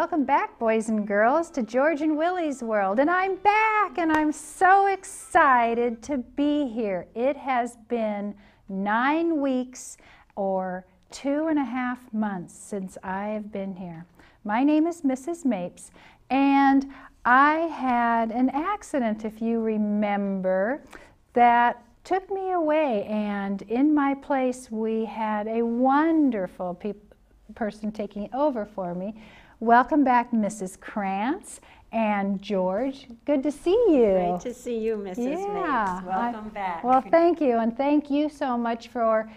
Welcome back, boys and girls, to George and Willy's world. And I'm back, and I'm so excited to be here. It has been 9 weeks or 2.5 months since I have been here. My name is Mrs. Mapes, and I had an accident, if you remember, that took me away, and in my place we had a wonderful person taking over for me. Welcome back, Mrs. Krantz and George. Good to see you. Great to see you, Mrs. Mapes. Welcome back. Well, thank you, and thank you so much for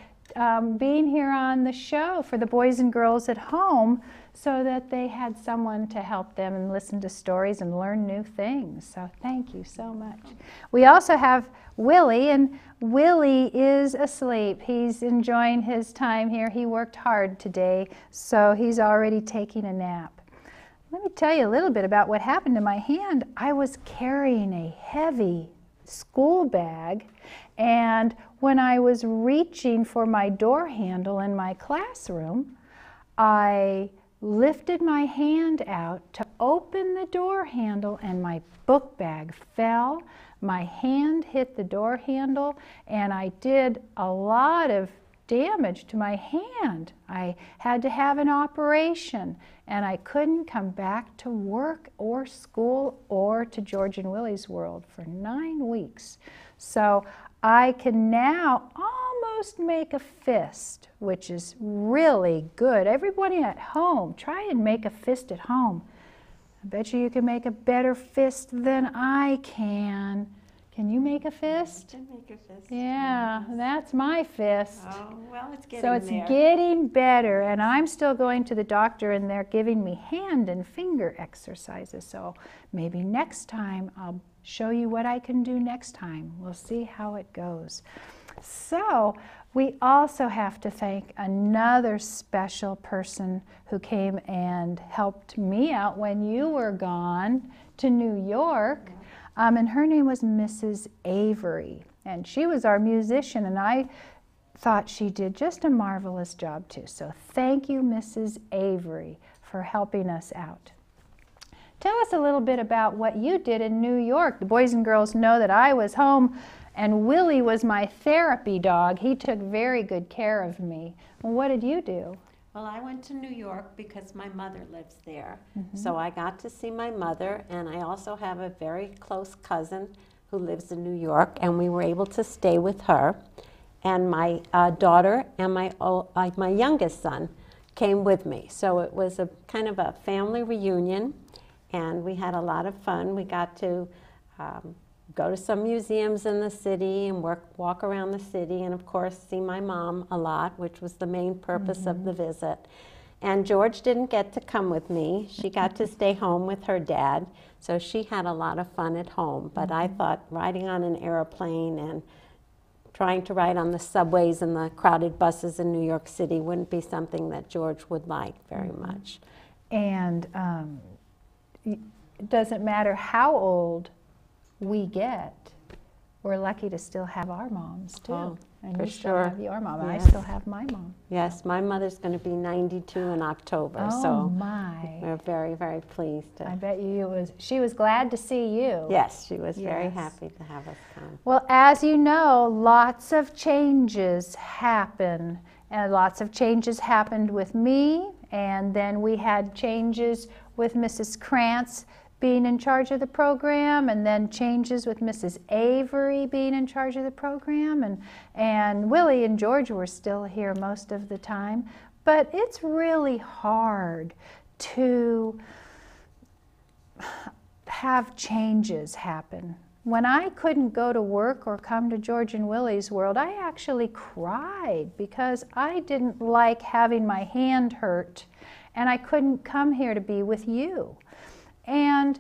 being here on the show for the boys and girls at home, so that they had someone to help them and listen to stories and learn new things. So thank you so much. We also have Willy, and Willy is asleep. He's enjoying his time here. He worked hard today, so he's already taking a nap. Let me tell you a little bit about what happened to my hand. I was carrying a heavy school bag, and when I was reaching for my door handle in my classroom, I lifted my hand out to open the door handle, and my book bag fell. My hand hit the door handle, and I did a lot of damage to my hand. I had to have an operation, and I couldn't come back to work or school or to George and Willy's world for 9 weeks. So I can now almost make a fist, which is really good. Everybody at home, try and make a fist at home. I bet you can make a better fist than I can. Can you make a fist? I can make a fist. Yeah, that's my fist. Oh, well, it's getting there. So it's there. getting better, and I'm still going to the doctor, and they're giving me hand and finger exercises. So maybe next time I'll show you what I can do next time. We'll see how it goes. So we also have to thank another special person who came and helped me out when you were gone to New York. And her name was Mrs. Avery, and she was our musician, and I thought she did just a marvelous job too. So thank you, Mrs. Avery, for helping us out. Tell us a little bit about what you did in New York. The boys and girls know that I was home, and Willy was my therapy dog. He took very good care of me. Well, what did you do? Well, I went to New York because my mother lives there. So I got to see my mother, and I also have a very close cousin who lives in New York, and we were able to stay with her. And my daughter and my youngest son came with me. So it was a kind of a family reunion, and we had a lot of fun. We got to go to some museums in the city and walk around the city, and of course see my mom a lot, which was the main purpose of the visit. And George didn't get to come with me. She got to stay home with her dad, so she had a lot of fun at home. But I thought riding on an airplane and trying to ride on the subways and the crowded buses in New York City wouldn't be something that George would like very much. And it doesn't matter how old we get, we're lucky to still have our moms too. Oh, and for you still sure. have your mom. Yes. I still have my mom. Yes, my mother's going to be 92 in October, Oh so my! we're very, very pleased. I bet she was glad to see you. Yes, she was very Yes. happy to have us come. Well, as you know, lots of changes happen, and lots of changes happened with me, and then we had changes with Mrs. Krantz being in charge of the program, and then changes with Mrs. Avery being in charge of the program, and Willy and George were still here most of the time. But it's really hard to have changes happen. When I couldn't go to work or come to George and Willy's world, I actually cried because I didn't like having my hand hurt, and I couldn't come here to be with you. And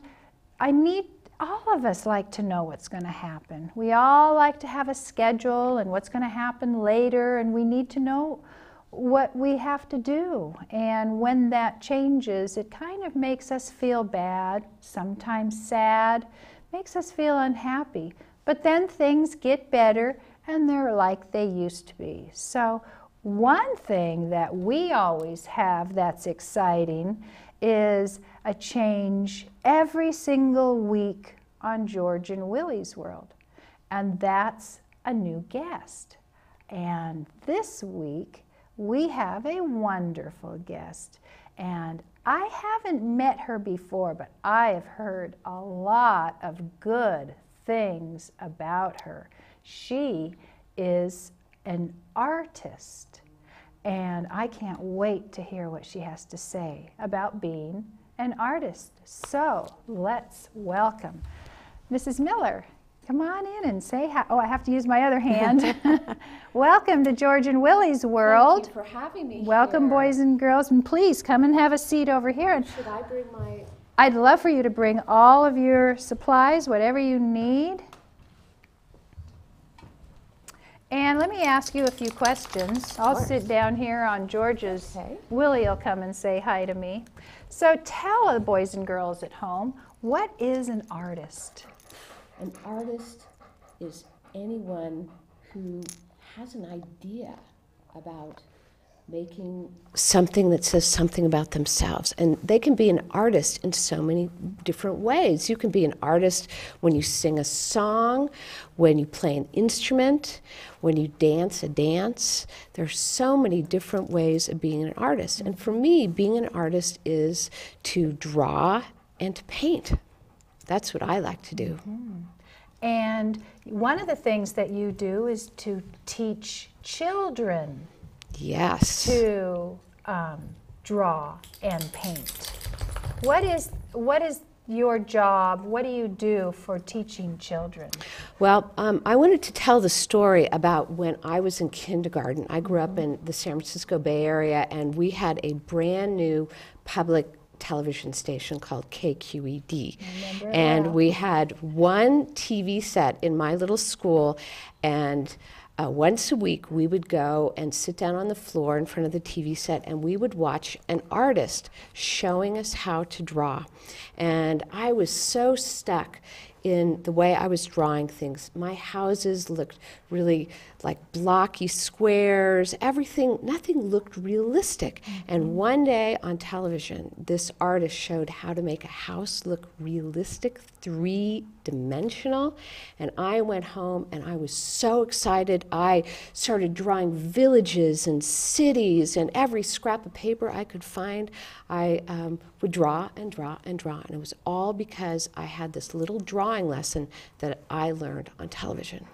all of us like to know what's going to happen. We all like to have a schedule and what's going to happen later, and we need to know what we have to do. And when that changes, it kind of makes us feel bad, sometimes sad, makes us feel unhappy. But then things get better, and they're like they used to be. So one thing that we always have that's exciting is a change every single week on George and Willy's World. And that's a new guest. And this week, we have a wonderful guest. And I haven't met her before, but I have heard a lot of good things about her. She is an artist, and I can't wait to hear what she has to say about being an artist. So let's welcome Mrs. Miller. Come on in and say hi. Oh, I have to use my other hand. Welcome to George and Willy's World. Thank you for having me Welcome, here. boys and girls, and please come and have a seat over here. Should I bring my... I'd love for you to bring all of your supplies, whatever you need. And let me ask you a few questions. I'll sit down here on George's. Okay. Willy will come and say hi to me. So tell the boys and girls at home, what is an artist? An artist is anyone who has an idea about making something that says something about themselves. And they can be an artist in so many different ways. You can be an artist when you sing a song, when you play an instrument, when you dance a dance. There's so many different ways of being an artist. And for me, being an artist is to draw and to paint. That's what I like to do. Mm-hmm. And one of the things that you do is to teach children Yes. to draw and paint. What is your job? What do you do for teaching children? Well, I wanted to tell the story about when I was in kindergarten. I grew up in the San Francisco Bay Area, and we had a brand new public television station called KQED. And we had one TV set in my little school, and once a week we would go and sit down on the floor in front of the TV set, and we would watch an artist showing us how to draw. And I was so stuck in the way I was drawing things. My houses looked really like blocky squares, everything, nothing looked realistic. And one day on television, this artist showed how to make a house look realistic, three-dimensional, and I went home and I was so excited. I started drawing villages and cities, and every scrap of paper I could find, I would draw and draw and draw, and it was all because I had this little drawing lesson that I learned on television.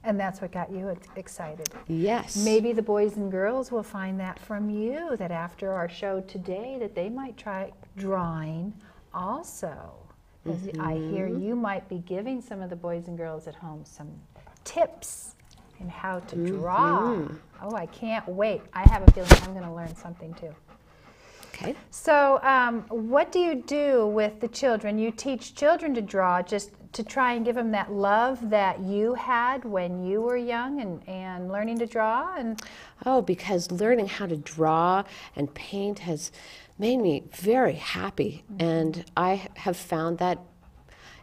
And that's what got you excited. Yes. Maybe the boys and girls will find that from you, that after our show today that they might try drawing also. Because I hear you might be giving some of the boys and girls at home some tips in how to draw. Oh, I can't wait. I have a feeling I'm going to learn something too. Okay. So what do you do with the children? You teach children to draw just to try and give them that love that you had when you were young and learning to draw? Oh, because learning how to draw and paint has made me very happy. And I have found that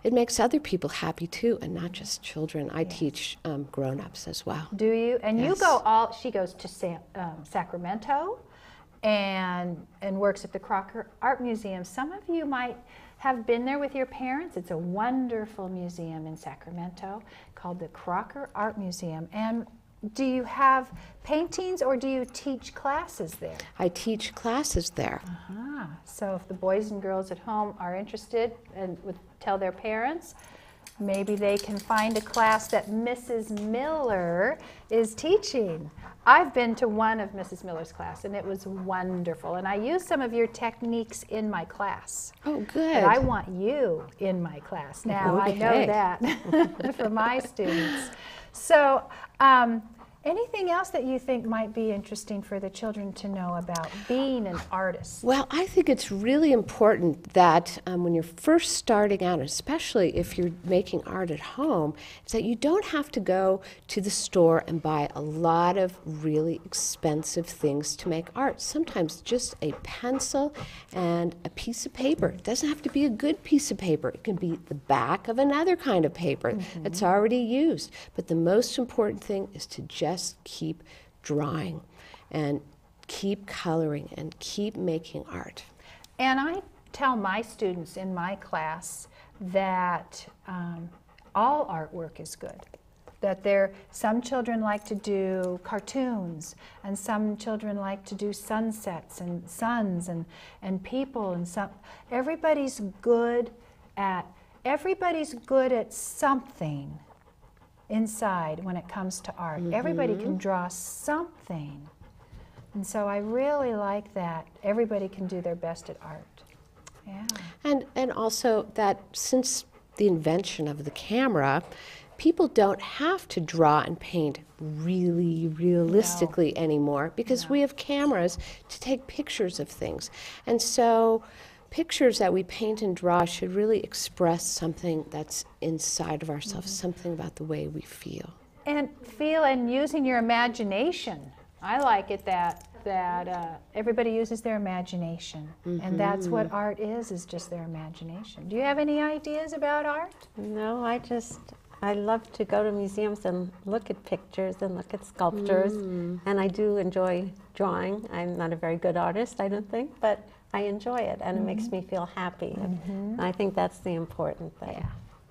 it makes other people happy too, and not just children. I teach grown-ups as well. Do you? And Yes. you go she goes to Sacramento and works at the Crocker Art Museum. Some of you might have been there with your parents. It's a wonderful museum in Sacramento called the Crocker Art Museum. And do you have paintings, or do you teach classes there? I teach classes there. So if the boys and girls at home are interested and would tell their parents, maybe they can find a class that Mrs. Miller is teaching. I've been to one of Mrs. Miller's class, and it was wonderful. And I used some of your techniques in my class. Oh, good. But I want you in my class now. I know Okay. that for my students. So anything else that you think might be interesting for the children to know about being an artist? Well, I think it's really important that when you're first starting out, especially if you're making art at home, is that you don't have to go to the store and buy a lot of really expensive things to make art. Sometimes just a pencil and a piece of paper. It doesn't have to be a good piece of paper. It can be the back of another kind of paper that's already used. But the most important thing is to just keep drawing and keep coloring and keep making art. And tell my students in my class that all artwork is good. That some children like to do cartoons, and some children like to do sunsets and suns and people, and everybody's good at something inside when it comes to art. Everybody can draw something. And so I really like that. Everybody can do their best at art. Yeah. And also that since the invention of the camera, people don't have to draw and paint really realistically anymore, because we have cameras to take pictures of things. And so pictures that we paint and draw should really express something that's inside of ourselves, something about the way we feel. And using your imagination. I like it that everybody uses their imagination, and that's what art is just their imagination. Do you have any ideas about art? No, I love to go to museums and look at pictures and look at sculptures, and I do enjoy drawing. I'm not a very good artist, I don't think, but I enjoy it, and it makes me feel happy. And I think that's the important thing.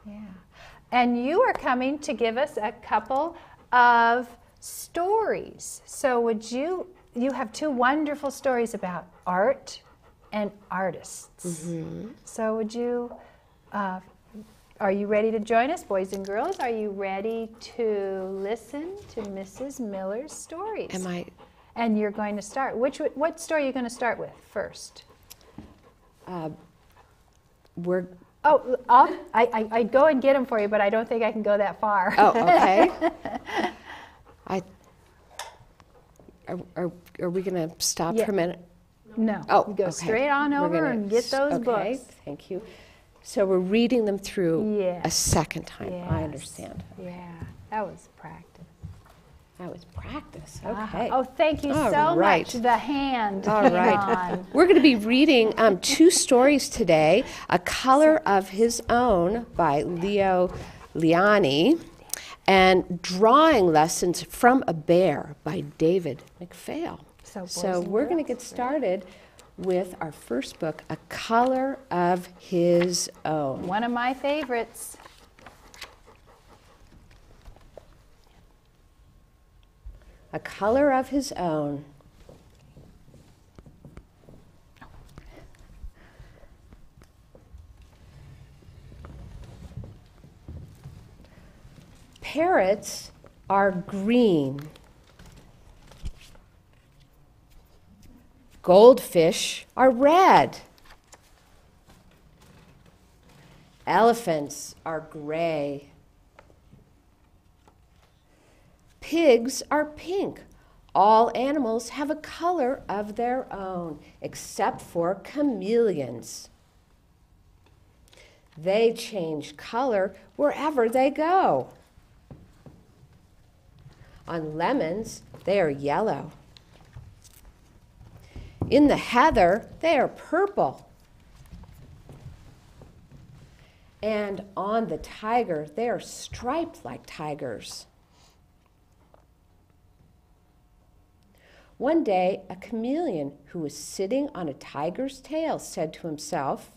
Yeah. And you are coming to give us a couple of stories. So you have two wonderful stories about art and artists. So are you ready to join us, boys and girls? Are you ready to listen to Mrs. Miller's stories? Am I? And you're going to start. What story are you going to start with first? I'd go and get them for you, but I don't think I can go that far. Oh, okay. Are we going to stop for a minute? No. Oh, you go okay. straight on over and get those books. Thank you. So we're reading them through a second time. Yes. I understand. Yeah, that was practice. That was practice. Okay. Oh, thank you so much. The hand. All right. We're going to be reading two stories today. A Color of His Own by Leo Liani, and Drawing Lessons from a Bear by David McPhail. So we're going to get started with our first book, A Color of His Own. One of my favorites. A Color of His Own. Parrots are green. Goldfish are red. Elephants are gray. Pigs are pink. All animals have a color of their own, except for chameleons. They change color wherever they go. On lemons, they are yellow. In the heather, they are purple. And on the tiger, they are striped like tigers. One day, a chameleon who was sitting on a tiger's tail said to himself,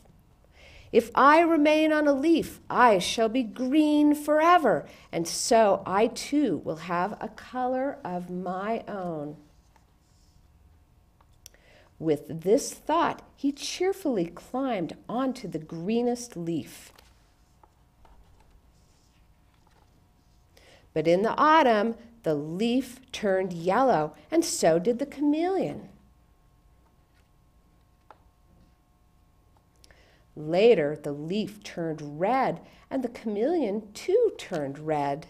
"If I remain on a leaf, I shall be green forever, and so I too will have a color of my own." With this thought, he cheerfully climbed onto the greenest leaf. But in the autumn, the leaf turned yellow, and so did the chameleon. Later, the leaf turned red, and the chameleon too turned red.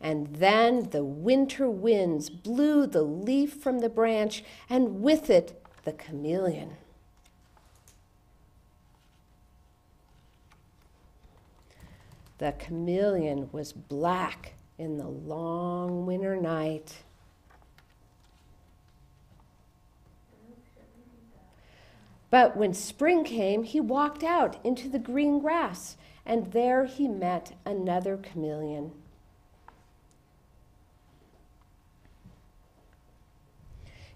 And then the winter winds blew the leaf from the branch, and with it, the chameleon. The chameleon was black in the long winter night. But when spring came, he walked out into the green grass, and there he met another chameleon.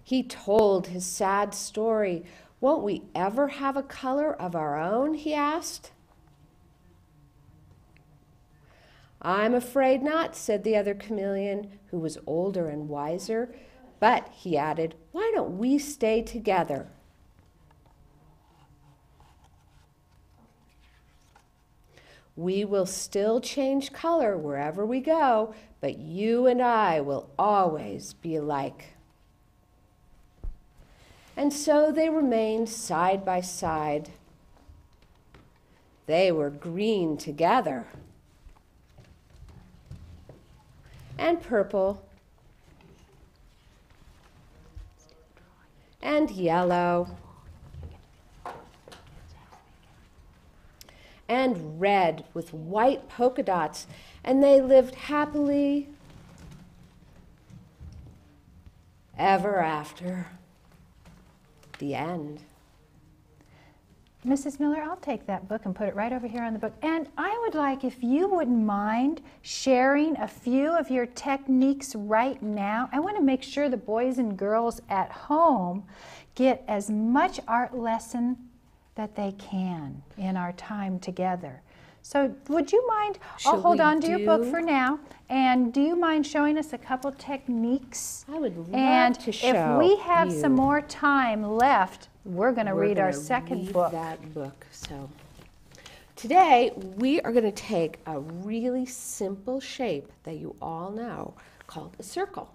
He told his sad story. Won't we ever have a color of our own? He asked. I'm afraid not, said the other chameleon, who was older and wiser. But, he added, why don't we stay together? We will still change color wherever we go, but you and I will always be alike. And so they remained side by side. They were green together, and purple, and yellow, and red with white polka dots, and they lived happily ever after. The end. Mrs. Miller, I'll take that book and put it right over here on the book. And I would like, if you wouldn't mind sharing a few of your techniques right now. I want to make sure the boys and girls at home get as much art lesson that they can in our time together. So would you mind, I'll hold on to your book for now, and do you mind showing us a couple techniques? I would love to show if we have some more time left, we're going to read our second book. That book. So today we are going to take a really simple shape that you all know called a circle.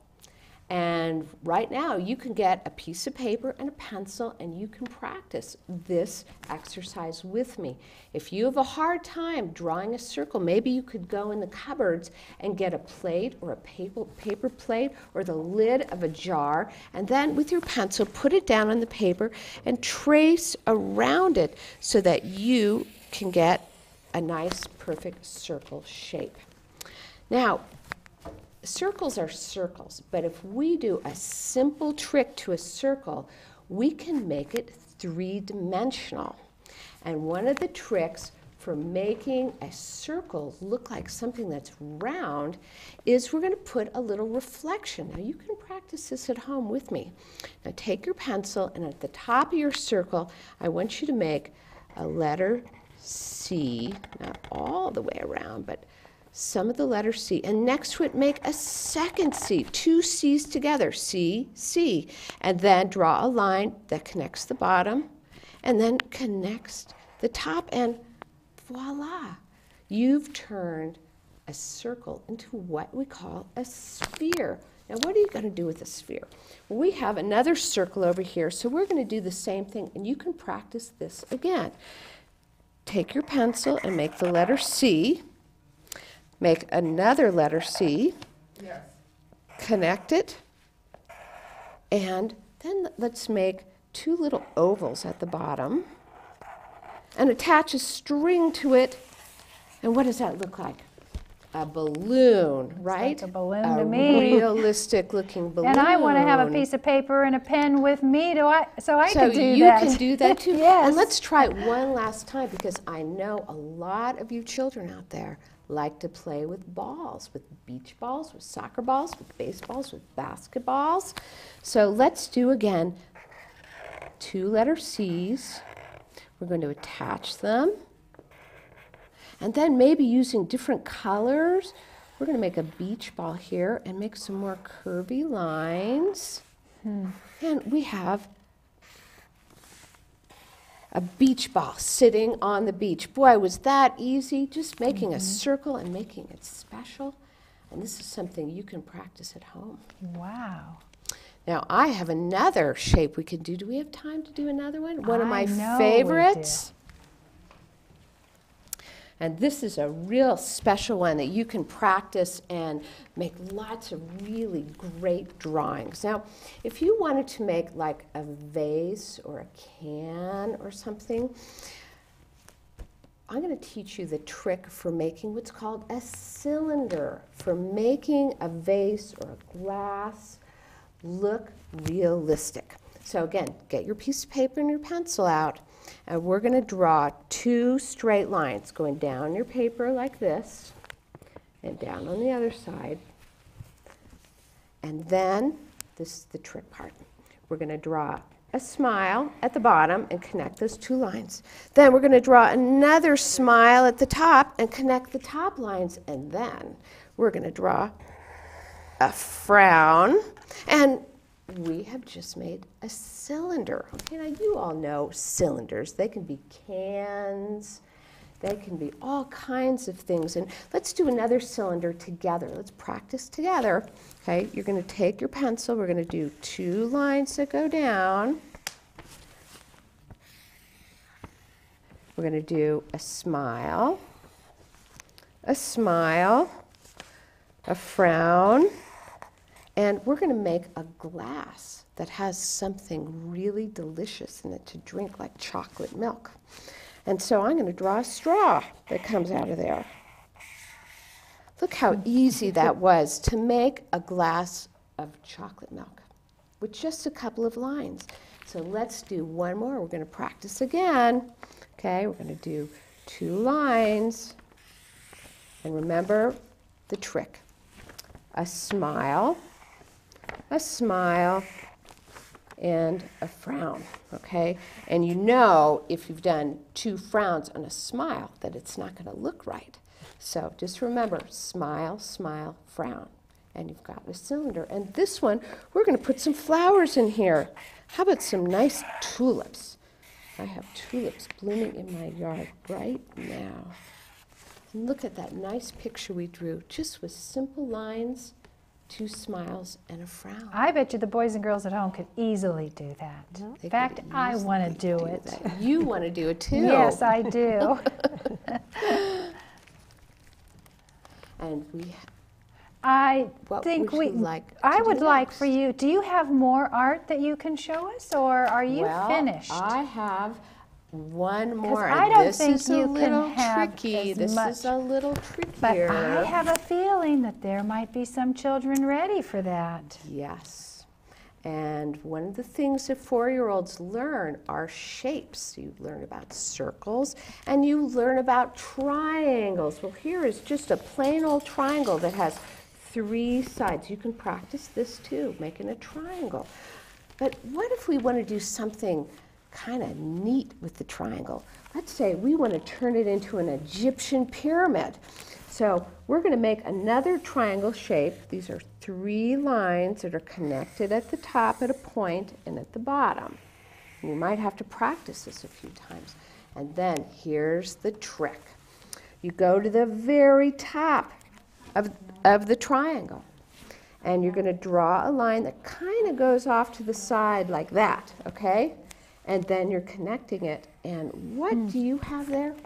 And right now you can get a piece of paper and a pencil and you can practice this exercise with me. If you have a hard time drawing a circle, maybe you could go in the cupboards and get a plate or a paper plate or the lid of a jar, and then with your pencil put it down on the paper and trace around it so that you can get a nice perfect circle shape. Now, circles are circles, but if we do a simple trick to a circle, we can make it three-dimensional. And one of the tricks for making a circle look like something that's round is we're going to put a little reflection. Now you can practice this at home with me. Now take your pencil, and at the top of your circle, I want you to make a letter C, not all the way around, but some of the letter C, and next to it make a second C, two C's together, C, C, and then draw a line that connects the bottom and then connects the top, and voila, you've turned a circle into what we call a sphere. Now what are you going to do with a sphere? Well, we have another circle over here, so we're going to do the same thing, and you can practice this again. Take your pencil and make the letter C. Make another letter C, yes. Connect it, and then let's make two little ovals at the bottom and attach a string to it. And what does that look like? A balloon, right? Like a balloon to me. A realistic looking balloon. And I want to have a piece of paper and a pen with me so I can do that. So you can do that too. Yes. And let's try it one last time, because I know a lot of you children out there like to play with balls, with beach balls, with soccer balls, with baseballs, with basketballs. So let's do again two letter C's. We're going to attach them. And then maybe using different colors, we're going to make a beach ball here and make some more curvy lines. And we have a beach ball sitting on the beach. Boy, was that easy, just making a circle and making it special. And this is something you can practice at home. Wow. Now, I have another shape we can do. Do we have time to do another one? One of my know favorites. And this is a real special one that you can practice and make lots of really great drawings. Now, if you wanted to make like a vase or a can or something, I'm going to teach you the trick for making what's called a cylinder, for making a vase or a glass look realistic. So again, get your piece of paper and your pencil out, and we're going to draw two straight lines going down your paper like this and down on the other side. And then, this is the trick part, we're going to draw a smile at the bottom and connect those two lines. Then we're going to draw another smile at the top and connect the top lines. And then we're going to draw a frown. And we have just made a cylinder. Okay, now you all know cylinders. They can be cans. They can be all kinds of things. And let's do another cylinder together. Let's practice together. Okay, you're going to take your pencil. We're going to do two lines that go down. We're going to do a smile, a frown, and we're going to make a glass that has something really delicious in it to drink, like chocolate milk. And so I'm going to draw a straw that comes out of there. Look how easy that was to make a glass of chocolate milk with just a couple of lines. So let's do one more. We're going to practice again. Okay, we're going to do two lines. And remember the trick. A smile, and a frown, okay? And you know if you've done two frowns on a smile that it's not going to look right. So just remember, smile, smile, frown. And you've got a cylinder. And this one, we're going to put some flowers in here. How about some nice tulips? I have tulips blooming in my yard right now. And look at that nice picture we drew, just with simple lines, two smiles, and a frown. I bet you the boys and girls at home could easily do that. In fact, I want to do it. That. You want to do it too. Yes, I do. And I what think would you like to I do would like next? for you, do you have more art that you can show us, or are you finished? I have one more. I don't this think is you a little can have tricky. as This much. is a little trickier. But I have a feeling that there might be some children ready for that. Yes. And one of the things that 4-year-olds learn are shapes. You learn about circles and you learn about triangles. Well, here is just a plain old triangle that has 3 sides. You can practice this too, making a triangle. But what if we want to do something kind of neat with the triangle? Let's say we want to turn it into an Egyptian pyramid. So we're going to make another triangle shape. These are 3 lines that are connected at the top at a point and at the bottom. And you might have to practice this a few times. And then here's the trick. You go to the very top of the triangle. And you're going to draw a line that kind of goes off to the side like that, okay? And then you're connecting it. And what do you have there?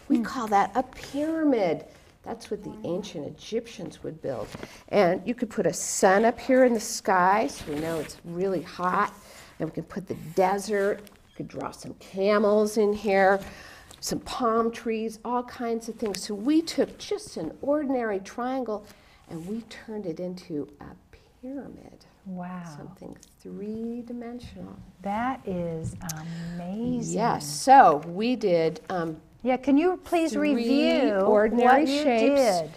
We call that a pyramid. That's what the ancient Egyptians would build. And you could put a sun up here in the sky, so we know it's really hot. And we can put the desert. You could draw some camels in here, some palm trees, all kinds of things. So we took just an ordinary triangle and we turned it into a pyramid. Wow. Something 3-dimensional. That is amazing. Yes, so we did Yeah, can you please 3 review ordinary what you shapes. did?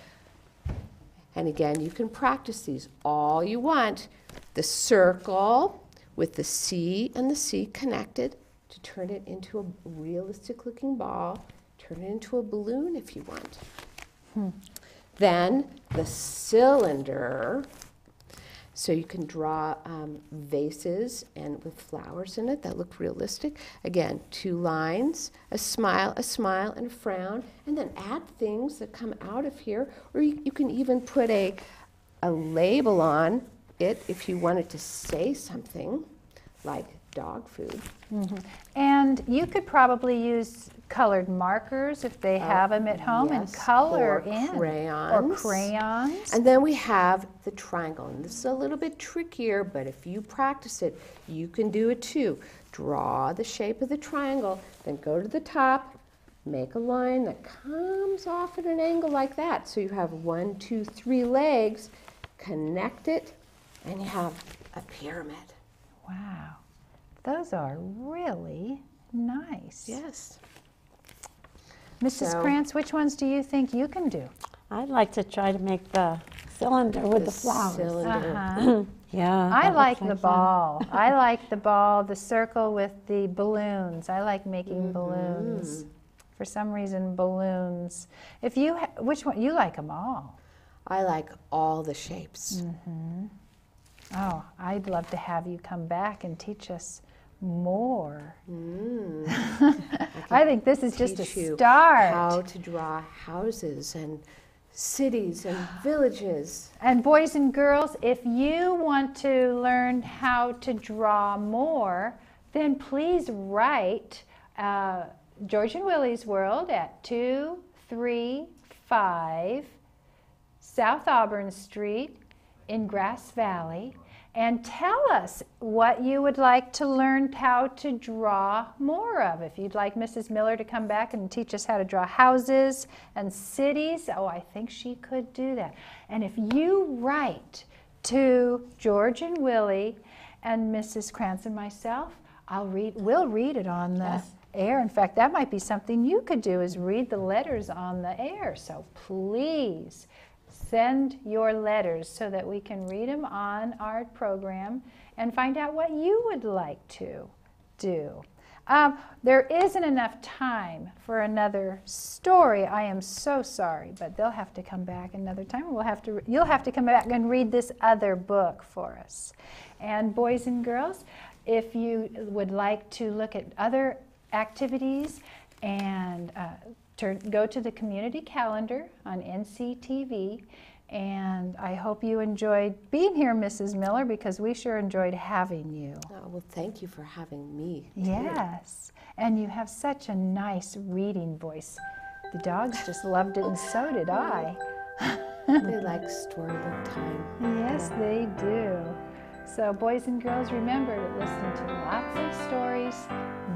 And again, you can practice these all you want. The circle with the C and the C connected to turn it into a realistic looking ball. Turn it into a balloon if you want. Then the cylinder. So you can draw vases and with flowers in it that look realistic. Again, 2 lines, a smile, and a frown, and then add things that come out of here. Or you can even put a label on it if you wanted to say something, like dog food. And you could probably use colored markers if they have them at home and yes, color or in. crayons. Or crayons. And then we have the triangle. And this is a little bit trickier, but if you practice it, you can do it too. Draw the shape of the triangle, then go to the top, make a line that comes off at an angle like that. So you have 1, 2, 3 legs, connect it, and you have a pyramid. Wow. Those are really nice. Yes. Mrs. So- Krantz, which ones do you think you can do? I'd like to try to make the cylinder with the flowers. Cylinder. Yeah. I that like looks the fun. ball. I like the ball, the circle with the balloons. I like making balloons. For some reason, balloons. If you, which one? You like them all. I like all the shapes. Oh, I'd love to have you come back and teach us more. I think this is just a Teach you start. how to draw houses and cities and villages. And boys and girls, if you want to learn how to draw more, then please write George and Willy's World at 235 South Auburn Street in Grass Valley, and tell us what you would like to learn how to draw more of. If you'd like Mrs. Miller to come back and teach us how to draw houses and cities, oh, I think she could do that. And if you write to George and Willy and Mrs. Krantz and myself, we'll read it on the air. In fact, that might be something you could do, is read the letters on the air. So please send your letters so that we can read them on our program and find out what you would like to do. There isn't enough time for another story. I am so sorry, but they'll have to come back another time. You'll have to come back and read this other book for us. And boys and girls, if you would like to look at other activities and go to the community calendar on NCTV, and I hope you enjoyed being here, Mrs. Miller, because we sure enjoyed having you. Oh, well, thank you for having me. Yes, and you have such a nice reading voice. The dogs just loved it, and so did I. They like storybook time. Yes, they do. So boys and girls, remember to listen to lots of stories,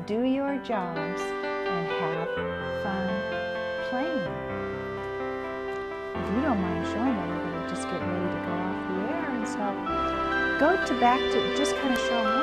do your jobs, and have fun playing. If you don't mind showing them, we're going to just get ready to go off the air. And so go back to just kind of show them,